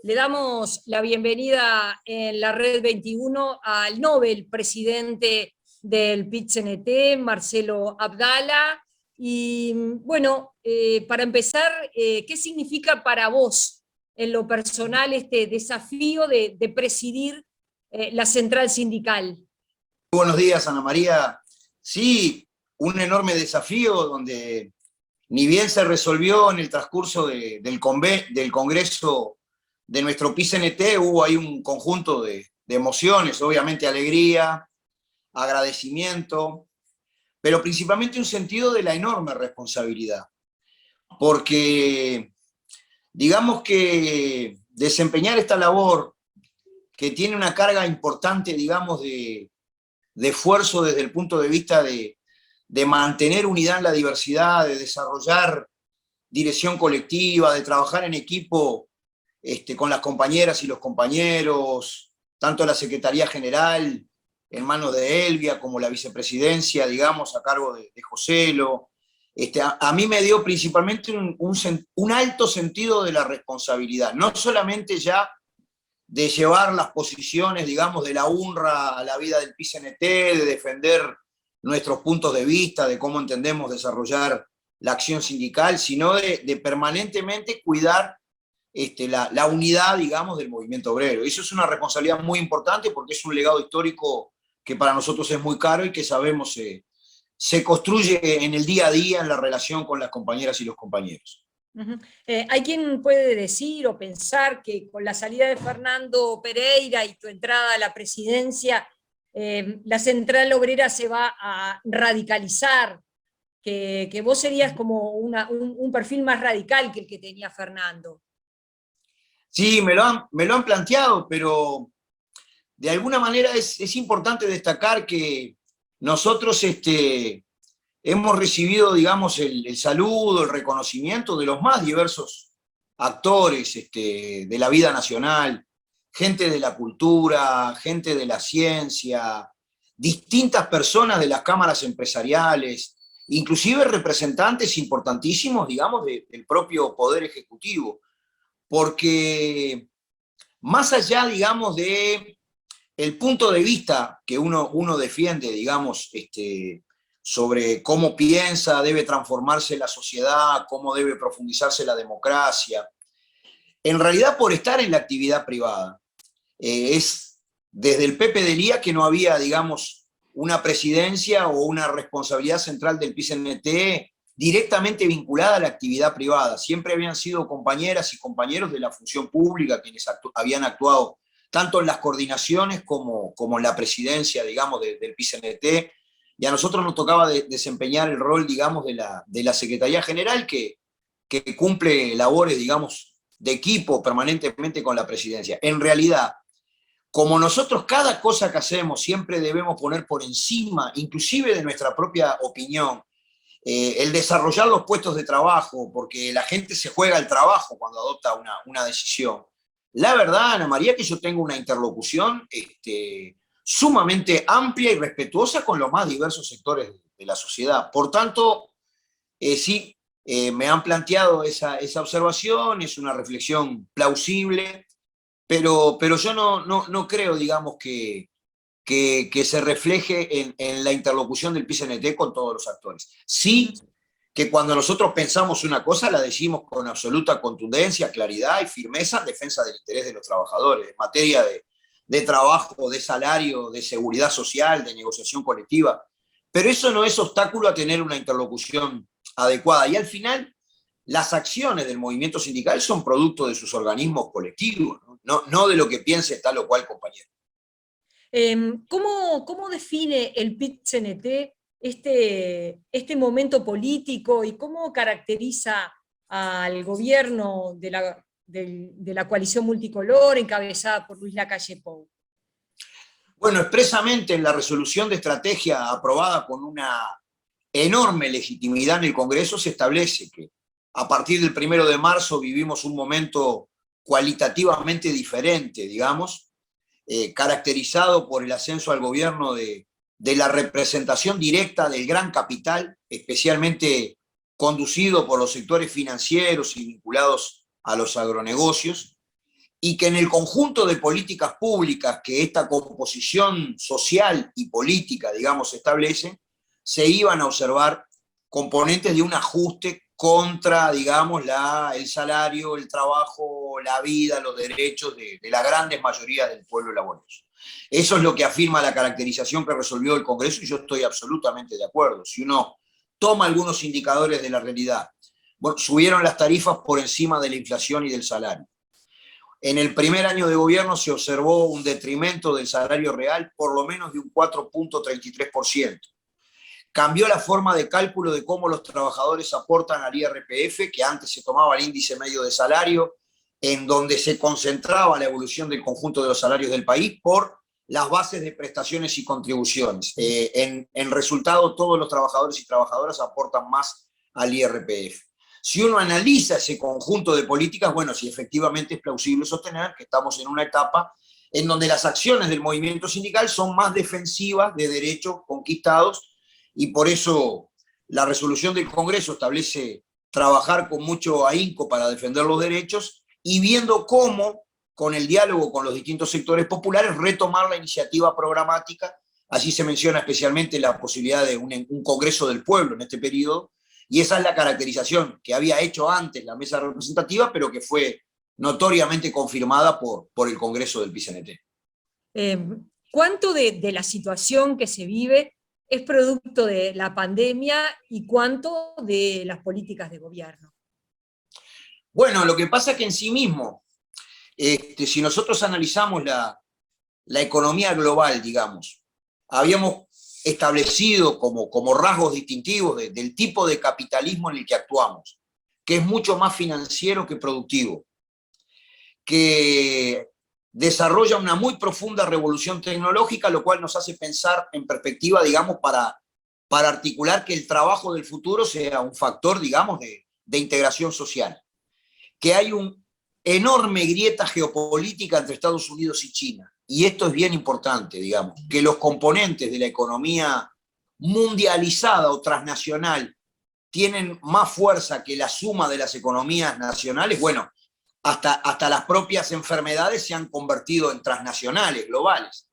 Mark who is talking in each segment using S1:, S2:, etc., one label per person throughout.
S1: Le damos la bienvenida en la Red 21 al Nobel presidente del PIT-CNT, Marcelo Abdala. Y bueno, para empezar, ¿qué significa para vos en lo personal este desafío de presidir la central sindical?
S2: Buenos días, Ana María. Sí, un enorme desafío donde ni bien se resolvió en el transcurso del Congreso de nuestro PIT-CNT, hubo ahí un conjunto de emociones, obviamente alegría, agradecimiento, pero principalmente un sentido de la enorme responsabilidad, porque digamos que desempeñar esta labor que tiene una carga importante, digamos, de esfuerzo desde el punto de vista de mantener unidad en la diversidad, de desarrollar dirección colectiva, de trabajar en equipo con las compañeras y los compañeros, tanto la Secretaría General en manos de Elvia como la vicepresidencia, digamos, a cargo de Joselo. A mí me dio principalmente un alto sentido de la responsabilidad, no solamente ya de llevar las posiciones, digamos, de la UNRWA a la vida del PIT-CNT, de defender nuestros puntos de vista, de cómo entendemos desarrollar la acción sindical, sino de permanentemente cuidar la unidad, digamos, del movimiento obrero. Eso es una responsabilidad muy importante porque es un legado histórico que para nosotros es muy caro y que sabemos se construye en el día a día en la relación con las compañeras y los compañeros.
S1: Hay quien puede decir o pensar que con la salida de Fernando Pereira y tu entrada a la presidencia, la central obrera se va a radicalizar, que vos serías como un perfil más radical que el que tenía Fernando.
S2: Sí, me lo han planteado, pero de alguna manera es importante destacar que nosotros hemos recibido, digamos, el saludo, el reconocimiento de los más diversos actores de la vida nacional, gente de la cultura, gente de la ciencia, distintas personas de las cámaras empresariales, inclusive representantes importantísimos, digamos, del propio Poder Ejecutivo, porque más allá, digamos, de el punto de vista que uno defiende, digamos, sobre cómo piensa, debe transformarse la sociedad, cómo debe profundizarse la democracia. En realidad, por estar en la actividad privada, es desde el Pepe de Lía que no había, digamos, una presidencia o una responsabilidad central del PIT-CNT directamente vinculada a la actividad privada. Siempre habían sido compañeras y compañeros de la función pública quienes habían actuado tanto en las coordinaciones como en la presidencia, digamos, del PIT-CNT, y a nosotros nos tocaba desempeñar el rol, digamos, de la Secretaría General, que cumple labores, digamos, de equipo permanentemente con la presidencia. En realidad, como nosotros cada cosa que hacemos siempre debemos poner por encima, inclusive de nuestra propia opinión, el desarrollar los puestos de trabajo, porque la gente se juega el trabajo cuando adopta una decisión. La verdad, Ana María, que yo tengo una interlocución sumamente amplia y respetuosa con los más diversos sectores de la sociedad. Por tanto, sí, me han planteado esa observación, es una reflexión plausible, pero yo no creo, digamos, que se refleje en la interlocución del PIT-CNT con todos los actores. Sí, que cuando nosotros pensamos una cosa la decimos con absoluta contundencia, claridad y firmeza en defensa del interés de los trabajadores, en materia de trabajo, de salario, de seguridad social, de negociación colectiva. Pero eso no es obstáculo a tener una interlocución adecuada. Y al final, las acciones del movimiento sindical son producto de sus organismos colectivos, no de lo que piense tal o cual compañero.
S1: ¿Cómo define el PIT-CNT este momento político y cómo caracteriza al gobierno de la coalición multicolor encabezada por Luis Lacalle Pou?
S2: Bueno, expresamente en la resolución de estrategia aprobada con una enorme legitimidad en el Congreso se establece que a partir del 1 de marzo vivimos un momento cualitativamente diferente, digamos, caracterizado por el ascenso al gobierno de la representación directa del gran capital, especialmente conducido por los sectores financieros y vinculados a los agronegocios, y que en el conjunto de políticas públicas que esta composición social y política, digamos, establece, se iban a observar componentes de un ajuste contra, digamos, el salario, el trabajo, la vida, los derechos de la grandes mayoría del pueblo laborioso. Eso es lo que afirma la caracterización que resolvió el Congreso, y yo estoy absolutamente de acuerdo. Si uno toma algunos indicadores de la realidad, bueno, subieron las tarifas por encima de la inflación y del salario. En el primer año de gobierno se observó un detrimento del salario real por lo menos de un 4,33%. Cambió la forma de cálculo de cómo los trabajadores aportan al IRPF, que antes se tomaba el índice medio de salario, en donde se concentraba la evolución del conjunto de los salarios del país por las bases de prestaciones y contribuciones. En resultado, todos los trabajadores y trabajadoras aportan más al IRPF. Si uno analiza ese conjunto de políticas, bueno, sí, efectivamente es plausible sostener que estamos en una etapa en donde las acciones del movimiento sindical son más defensivas de derechos conquistados, y por eso la resolución del Congreso establece trabajar con mucho ahínco para defender los derechos, y viendo cómo, con el diálogo con los distintos sectores populares, retomar la iniciativa programática. Así se menciona especialmente la posibilidad de un Congreso del Pueblo en este periodo, y esa es la caracterización que había hecho antes la mesa representativa, pero que fue notoriamente confirmada por el Congreso del PIT-CNT.
S1: ¿Cuánto de la situación que se vive es producto de la pandemia y cuánto de las políticas de gobierno?
S2: Bueno, lo que pasa es que en sí mismo, si nosotros analizamos la economía global, digamos, habíamos establecido como rasgos distintivos del tipo de capitalismo en el que actuamos, que es mucho más financiero que productivo, que desarrolla una muy profunda revolución tecnológica, lo cual nos hace pensar en perspectiva, digamos, para articular que el trabajo del futuro sea un factor, digamos, de integración social. Que hay una enorme grieta geopolítica entre Estados Unidos y China. Y esto es bien importante, digamos, que los componentes de la economía mundializada o transnacional tienen más fuerza que la suma de las economías nacionales. Bueno, hasta las propias enfermedades se han convertido en transnacionales, globales.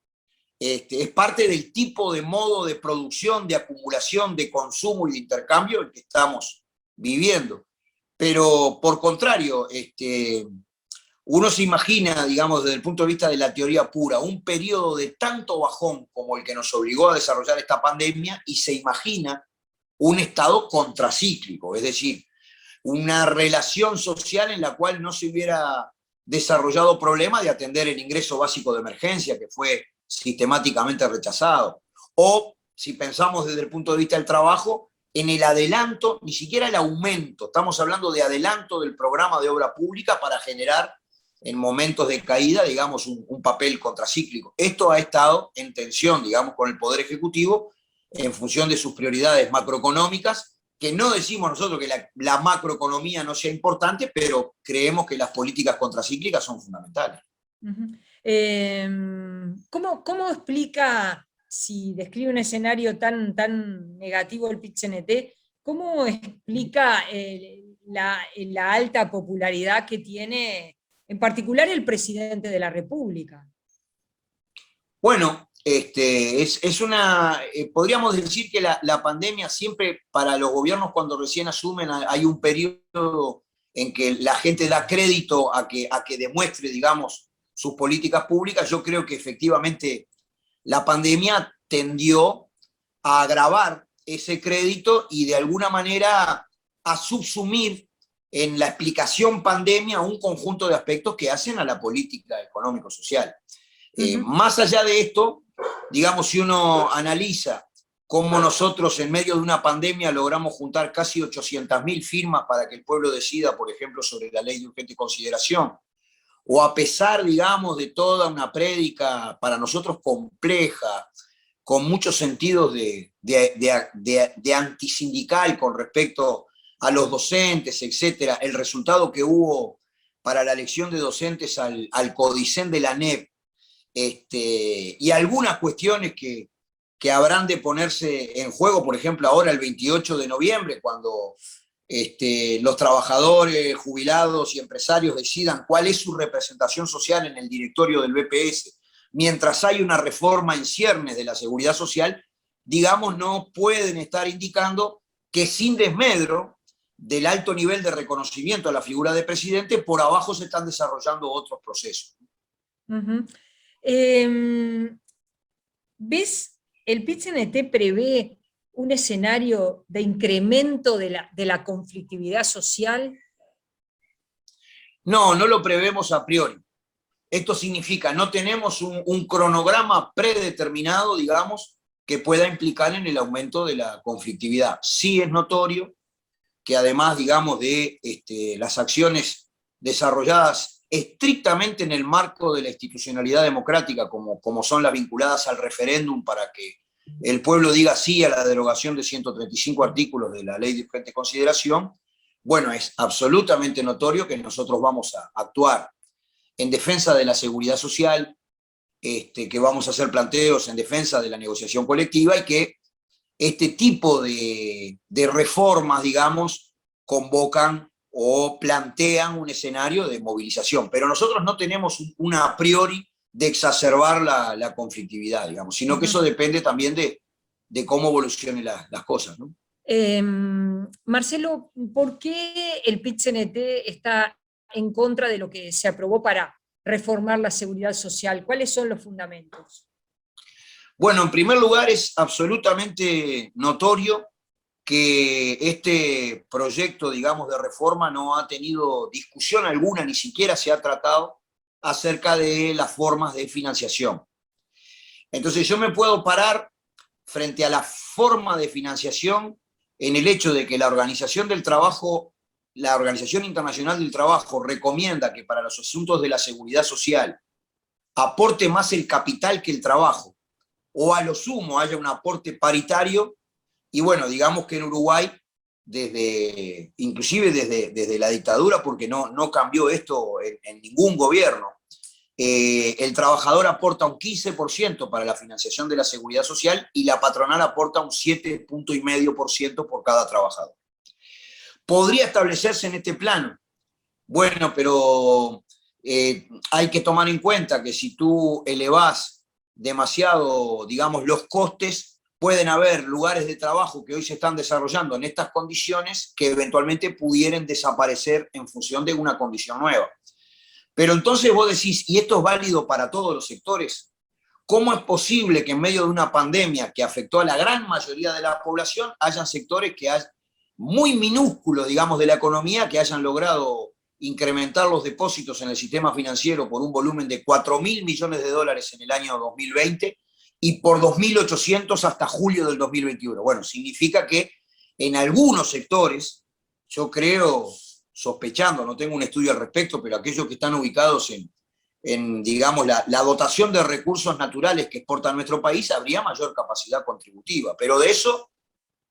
S2: Es parte del tipo de modo de producción, de acumulación, de consumo y de intercambio el que estamos viviendo. Pero por contrario, uno se imagina, digamos, desde el punto de vista de la teoría pura, un periodo de tanto bajón como el que nos obligó a desarrollar esta pandemia, y se imagina un estado contracíclico, es decir, una relación social en la cual no se hubiera desarrollado problema de atender el ingreso básico de emergencia, que fue sistemáticamente rechazado. O, si pensamos desde el punto de vista del trabajo, en el adelanto, ni siquiera el aumento, estamos hablando de adelanto del programa de obra pública para generar en momentos de caída, digamos, un papel contracíclico. Esto ha estado en tensión, digamos, con el Poder Ejecutivo en función de sus prioridades macroeconómicas, que no decimos nosotros que la macroeconomía no sea importante, pero creemos que las políticas contracíclicas son fundamentales.
S1: ¿Cómo explica, si describe un escenario tan negativo el PIT-CNT, cómo explica la alta popularidad que tiene, en particular, el presidente de la República?
S2: Bueno, podríamos decir que la pandemia siempre, para los gobiernos cuando recién asumen, hay un periodo en que la gente da crédito a que demuestre, digamos, sus políticas públicas. Yo creo que efectivamente la pandemia tendió a agravar ese crédito y de alguna manera a subsumir en la explicación pandemia un conjunto de aspectos que hacen a la política económico-social. Más allá de esto, digamos, si uno analiza cómo nosotros en medio de una pandemia logramos juntar casi 800.000 firmas para que el pueblo decida, por ejemplo, sobre la ley de urgente consideración, o a pesar, digamos, de toda una prédica para nosotros compleja, con muchos sentidos de antisindical con respecto a los docentes, etcétera, el resultado que hubo para la elección de docentes al Codicen de la ANEP, y algunas cuestiones que habrán de ponerse en juego, por ejemplo, ahora el 28 de noviembre, cuando los trabajadores, jubilados y empresarios decidan cuál es su representación social en el directorio del BPS, mientras hay una reforma en ciernes de la seguridad social, digamos, no pueden estar indicando que sin desmedro del alto nivel de reconocimiento a la figura de presidente, por abajo se están desarrollando otros procesos.
S1: Ujú. ¿Ves, el PIT-CNT prevé un escenario de incremento de la conflictividad social?
S2: No, no lo prevemos a priori. Esto significa, no tenemos un cronograma predeterminado, digamos, que pueda implicar en el aumento de la conflictividad. Sí es notorio que además, digamos, de las acciones desarrolladas estrictamente en el marco de la institucionalidad democrática, como son las vinculadas al referéndum para que el pueblo diga sí a la derogación de 135 artículos de la ley de urgente consideración, bueno, es absolutamente notorio que nosotros vamos a actuar en defensa de la seguridad social, que vamos a hacer planteos en defensa de la negociación colectiva y que este tipo de reformas, digamos, convocan o plantean un escenario de movilización. Pero nosotros no tenemos una a priori de exacerbar la conflictividad, digamos, sino que eso depende también de cómo evolucionen las cosas, ¿no?
S1: Marcelo, ¿por qué el PIT-CNT está en contra de lo que se aprobó para reformar la seguridad social? ¿Cuáles son los fundamentos?
S2: Bueno, en primer lugar es absolutamente notorio que este proyecto, digamos, de reforma no ha tenido discusión alguna, ni siquiera se ha tratado acerca de las formas de financiación. Entonces yo me puedo parar frente a la forma de financiación en el hecho de que la Organización del Trabajo, la Organización Internacional del Trabajo recomienda que para los asuntos de la seguridad social aporte más el capital que el trabajo, o a lo sumo haya un aporte paritario. Y bueno, digamos que en Uruguay, inclusive desde la dictadura, porque no cambió esto en ningún gobierno, el trabajador aporta un 15% para la financiación de la seguridad social y la patronal aporta un 7,5% por cada trabajador. ¿Podría establecerse en este plano? Bueno, pero hay que tomar en cuenta que si tú elevás demasiado, digamos, los costes, pueden haber lugares de trabajo que hoy se están desarrollando en estas condiciones que eventualmente pudieran desaparecer en función de una condición nueva. Pero entonces vos decís, ¿y esto es válido para todos los sectores? ¿Cómo es posible que en medio de una pandemia que afectó a la gran mayoría de la población hayan sectores que muy minúsculos, digamos, de la economía que hayan logrado incrementar los depósitos en el sistema financiero por un volumen de 4.000 millones de dólares en el año 2020 y por 2.800 hasta julio del 2021? Bueno, significa que en algunos sectores, yo creo, sospechando, no tengo un estudio al respecto, pero aquellos que están ubicados en digamos, la dotación de recursos naturales que exporta nuestro país, habría mayor capacidad contributiva. Pero de eso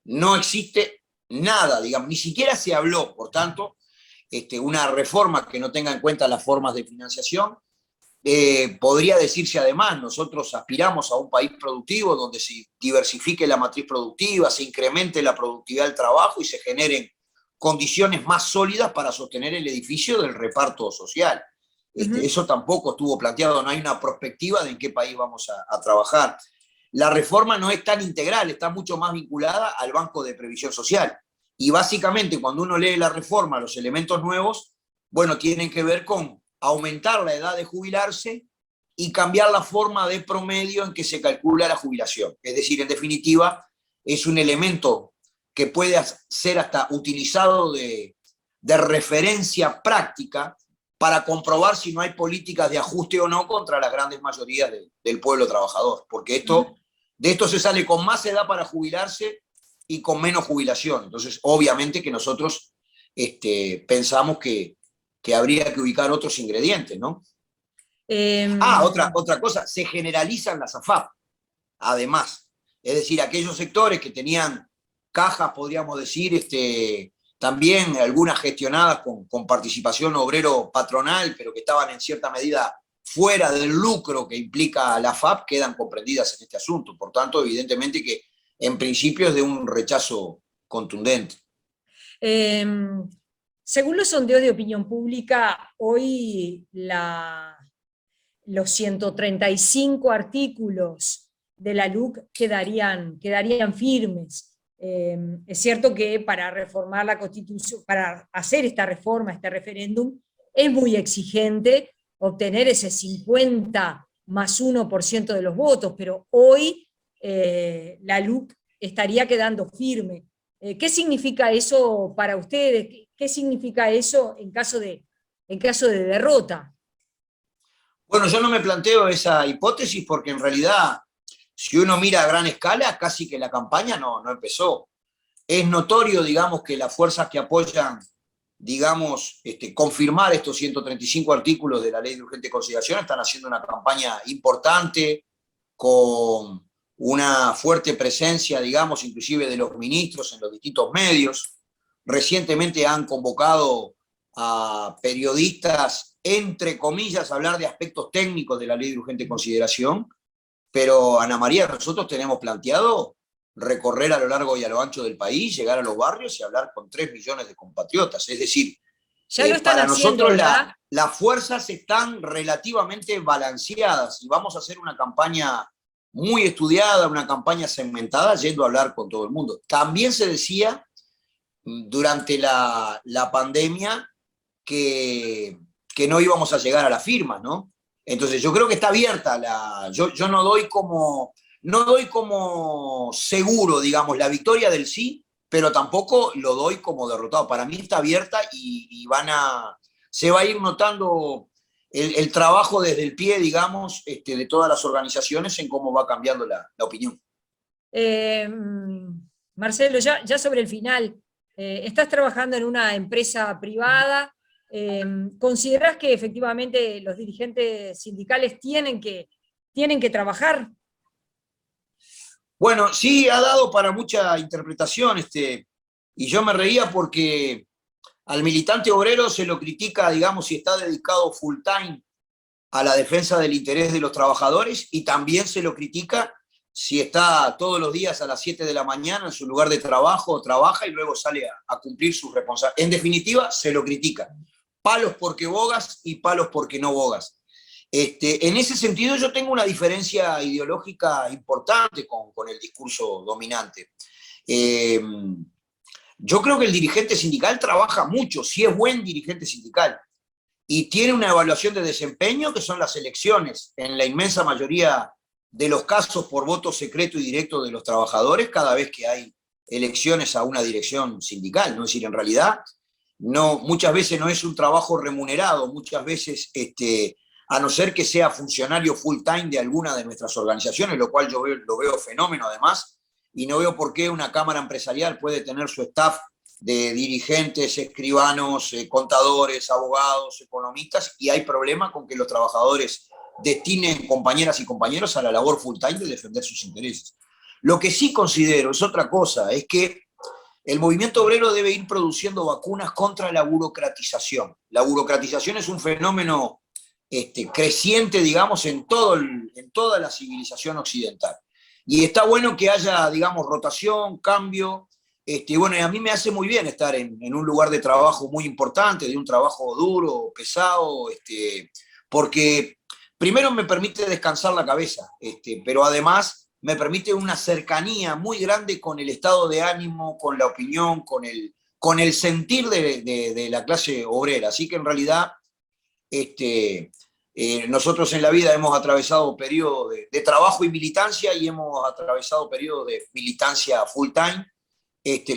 S2: no existe nada, digamos, ni siquiera se habló. Por tanto, una reforma que no tenga en cuenta las formas de financiación, podría decirse además, nosotros aspiramos a un país productivo donde se diversifique la matriz productiva, se incremente la productividad del trabajo y se generen condiciones más sólidas para sostener el edificio del reparto social. Eso tampoco estuvo planteado, no hay una perspectiva de en qué país vamos a trabajar. La reforma no es tan integral, está mucho más vinculada al Banco de Previsión Social. Y básicamente cuando uno lee la reforma, los elementos nuevos, bueno, tienen que ver con aumentar la edad de jubilarse y cambiar la forma de promedio en que se calcula la jubilación. Es decir, en definitiva, es un elemento que puede ser hasta utilizado de referencia práctica para comprobar si no hay políticas de ajuste o no contra las grandes mayorías del pueblo trabajador. Porque de esto se sale con más edad para jubilarse y con menos jubilación. Entonces, obviamente que nosotros pensamos que habría que ubicar otros ingredientes, ¿no? Otra cosa, se generalizan las AFAP, además. Es decir, aquellos sectores que tenían cajas, podríamos decir, también algunas gestionadas con participación obrero-patronal, pero que estaban en cierta medida fuera del lucro que implica la AFAP, quedan comprendidas en este asunto. Por tanto, evidentemente que en principio es de un rechazo contundente.
S1: Según los sondeos de opinión pública, hoy los 135 artículos de la LUC quedarían firmes. Es cierto que para reformar la Constitución, para hacer esta reforma, este referéndum, es muy exigente obtener ese 50 más 1% de los votos, pero hoy la LUC estaría quedando firme. ¿Qué significa eso para ustedes? ¿Qué significa eso en caso de derrota?
S2: Bueno, yo no me planteo esa hipótesis porque en realidad, si uno mira a gran escala, casi que la campaña no empezó. Es notorio, digamos, que las fuerzas que apoyan, digamos, confirmar estos 135 artículos de la Ley de Urgente Consideración están haciendo una campaña importante, con una fuerte presencia, digamos, inclusive de los ministros en los distintos medios. Recientemente han convocado a periodistas, entre comillas, a hablar de aspectos técnicos de la Ley de Urgente Consideración, pero Ana María, nosotros tenemos planteado recorrer a lo largo y a lo ancho del país, llegar a los barrios y hablar con 3 millones de compatriotas. Es decir,
S1: ya lo están
S2: para
S1: haciendo,
S2: nosotros
S1: ¿verdad?
S2: las fuerzas están relativamente balanceadas y vamos a hacer una campaña muy estudiada, una campaña segmentada, yendo a hablar con todo el mundo. También se decía durante la pandemia que no íbamos a llegar a las firmas, ¿no? Entonces yo creo que está abierta, yo no doy como seguro, digamos, la victoria del sí, pero tampoco lo doy como derrotado. Para mí está abierta y se va a ir notando el trabajo desde el pie, digamos, de todas las organizaciones en cómo va cambiando la opinión.
S1: Marcelo, ya sobre el final, estás trabajando en una empresa privada. ¿Considerás que efectivamente los dirigentes sindicales tienen que trabajar?
S2: Bueno, sí, ha dado para mucha interpretación, y yo me reía porque al militante obrero se lo critica, digamos, si está dedicado full time a la defensa del interés de los trabajadores, y también se lo critica si está todos los días a las 7 de la mañana en su lugar de trabajo, trabaja y luego sale a cumplir sus responsabilidades. En definitiva, se lo critica. Palos porque bogas y palos porque no bogas. En ese sentido yo tengo una diferencia ideológica importante con el discurso dominante. Yo creo que el dirigente sindical trabaja mucho, si es buen dirigente sindical, y tiene una evaluación de desempeño que son las elecciones, en la inmensa mayoría de los casos por voto secreto y directo de los trabajadores, cada vez que hay elecciones a una dirección sindical, ¿no? Es decir, en realidad, muchas veces no es un trabajo remunerado, muchas veces, a no ser que sea funcionario full time de alguna de nuestras organizaciones, lo cual yo lo veo fenómeno además, y no veo por qué una cámara empresarial puede tener su staff de dirigentes, escribanos, contadores, abogados, economistas, y hay problema con que los trabajadores destinen compañeras y compañeros a la labor full time de defender sus intereses. Lo que sí considero es otra cosa, es que el movimiento obrero debe ir produciendo vacunas contra la burocratización. La burocratización es un fenómeno creciente, digamos, en toda la civilización occidental. Y está bueno que haya, digamos, rotación, cambio. Bueno, y a mí me hace muy bien estar en un lugar de trabajo muy importante, de un trabajo duro, pesado, porque primero me permite descansar la cabeza, pero además me permite una cercanía muy grande con el estado de ánimo, con la opinión, con el sentir de la clase obrera. Así que en realidad nosotros en la vida hemos atravesado periodos de trabajo y militancia, y hemos atravesado periodos de militancia full time.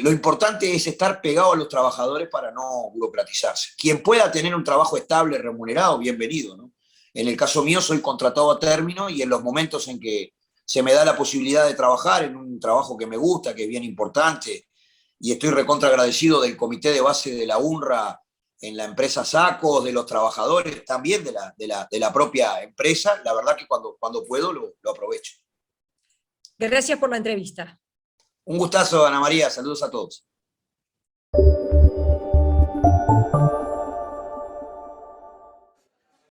S2: Lo importante es estar pegado a los trabajadores para no burocratizarse. Quien pueda tener un trabajo estable, remunerado, bienvenido, ¿no? En el caso mío soy contratado a término, y en los momentos en que se me da la posibilidad de trabajar en un trabajo que me gusta, que es bien importante, y estoy recontra agradecido del comité de base de la UNRWA en la empresa Sacos, de los trabajadores, también de la propia empresa, la verdad que cuando puedo lo aprovecho.
S1: Gracias por la entrevista.
S2: Un gustazo, Ana María, saludos a todos.